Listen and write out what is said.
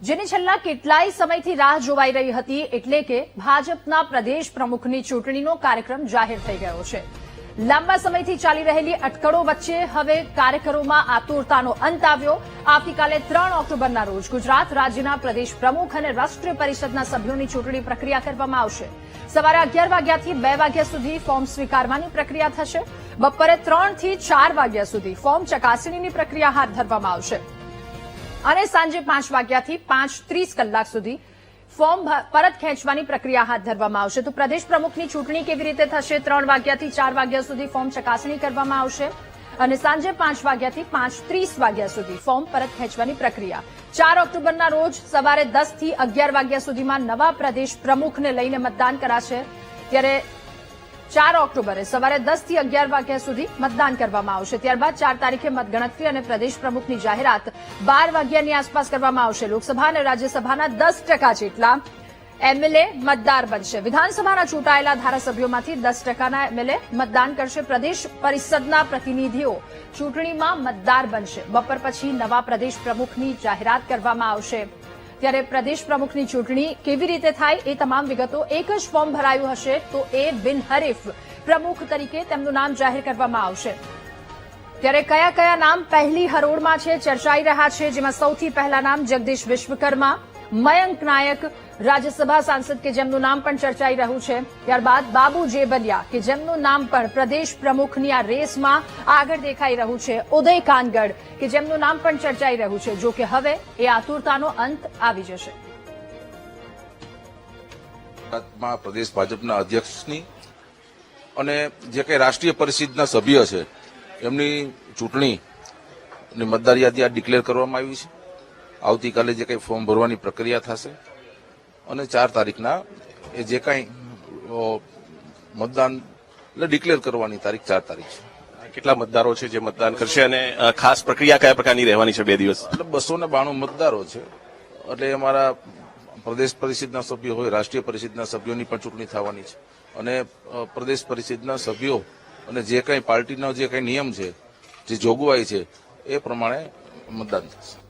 જેની છેલ્લા કેટલાય સમયથી રાહ જોવાઈ રહી હતી, એટલે કે ભાજપના પ્રદેશ પ્રમુખની ચૂંટણીનો કાર્યક્રમ જાહેર થઈ ગયો છે। લાંબા સમયથી ચાલી રહેલી અટકળો વચ્ચે હવે કાર્યકરોમાં આતુરતાનો અંત આવ્યો। આવતીકાલે 3 ઓક્ટોબરના રોજ ગુજરાત રાજ્યના પ્રદેશ પ્રમુખ અને રાષ્ટ્રીય પરિષદના સભ્યોની ચૂંટણી પ્રક્રિયા કરવામાં આવશે। સવારે 11 વાગ્યાથી 2 વાગ્યા સુધી ફોર્મ સ્વીકારવાની પ્રક્રિયા થશે। બપોરે 3 થી 4 વાગ્યા સુધી ફોર્મ ચકાસણીની પ્રક્રિયા હાથ ધરવામાં આવશે અને સાંજે 5 વાગ્યાથી 5:30 કલાક સુધી ફોર્મ પરત ખેંચવાની પ્રક્રિયા હાથ ધરવામાં આવશે। તો પ્રદેશ પ્રમુખની ચૂંટણી કેવી રીતે થશે? 3 વાગ્યાથી 4 વાગ્યા સુધી ફોર્મ ચકાસણી કરવામાં આવશે અને સાંજે 5 વાગ્યાથી 5:30 વાગ્યા સુધી ફોર્મ પરત ખેંચવાની પ્રક્રિયા। 4 ઓક્ટોબરના રોજ સવારે 10 થી 11 વાગ્યા સુધીમાં નવા પ્રદેશ પ્રમુખને લઈને મતદાન કરાશે। ત્યારે 4 ઓક્ટોબરે સવારે 10 થી 11 વાગ્યા સુધી મતદાન કરવામાં આવશે। ત્યારબાદ 4 તારીખે મતગણતરી અને પ્રદેશ પ્રમુખની જાહેરાત 12 વાગ્યાની આસપાસ કરવામાં આવશે। લોકસભા અને રાજ્યસભાના 10% જેટલા એમએલએ મતદાર બનશે। વિધાનસભાના ચૂંટાયેલા ધારાસભ્યોમાંથી 10%ના એમએલએ મતદાન કરશે। પ્રદેશ પરિષદના પ્રતિનિધિઓ ચૂંટણીમાં મતદાર બનશે। બપોર પછી નવા પ્રદેશ પ્રમુખની જાહેરાત કરવામાં આવશે। ત્યારે પ્રદેશ પ્રમુખની ચૂંટણી કેવી રીતે થાય એ તમામ વિગતો એક જ ફોર્મ ભરાયું હશે તો એ બિનહરીફ પ્રમુખ તરીકે તેમનું નામ જાહેર કરવામાં આવશે। ત્યારે કયા કયા નામ પહેલી હરોળમાં છે ચર્ચાઈ રહ્યા છે, જેમાં સૌથી પહેલા નામ જગદીશ વિશ્વકર્મા, મયંક નાયક, રાજ્યસભા સાંસદ કે જેમનું નામ પણ ચર્ચાઈ રહ્યું છે। ત્યારબાદ બાબુ જેબલિયા કે જેમનું નામ પણ પ્રદેશ પ્રમુખની આ રેસમાં આગળ દેખાઈ રહ્યું છે। ઉદય કાનગડ કે જેમનું નામ પણ ચર્ચાઈ રહ્યું છે। જો કે હવે એ આતુરતાનો અંત આવી જશે। પ્રદેશ ભાજપના અધ્યક્ષની અને જે કંઈ રાષ્ટ્રીય પરિષદના સભ્ય છે એમની ચૂંટણી અને મતદાર યાદી ડિક્લેર કરવામાં આવી છે। આવતીકાલે જે કંઈ ફોર્મ ભરવાની પ્રક્રિયા થશે અને 4 તારીખના એ જે કંઈ મતદાન એટલે ડિક્લેર કરવાની તારીખ 4 તારીખ છે। કેટલા મતદારો છે જે મતદાન કરશે અને ખાસ પ્રક્રિયા કયા પ્રકારની રહેવાની છે 2 દિવસ? એટલે 292 મતદારો છે। એટલે અમારા પ્રદેશ પરિષદના સભ્યો હોય, રાષ્ટ્રીય પરિષદના સભ્યોની પણ ચૂંટણી થવાની છે અને પ્રદેશ પરિષદના સભ્યો અને જે કંઈ પાર્ટીનો જે કંઈ નિયમ છે, જે જોગવાઈ છે એ પ્રમાણે મતદાન થશે।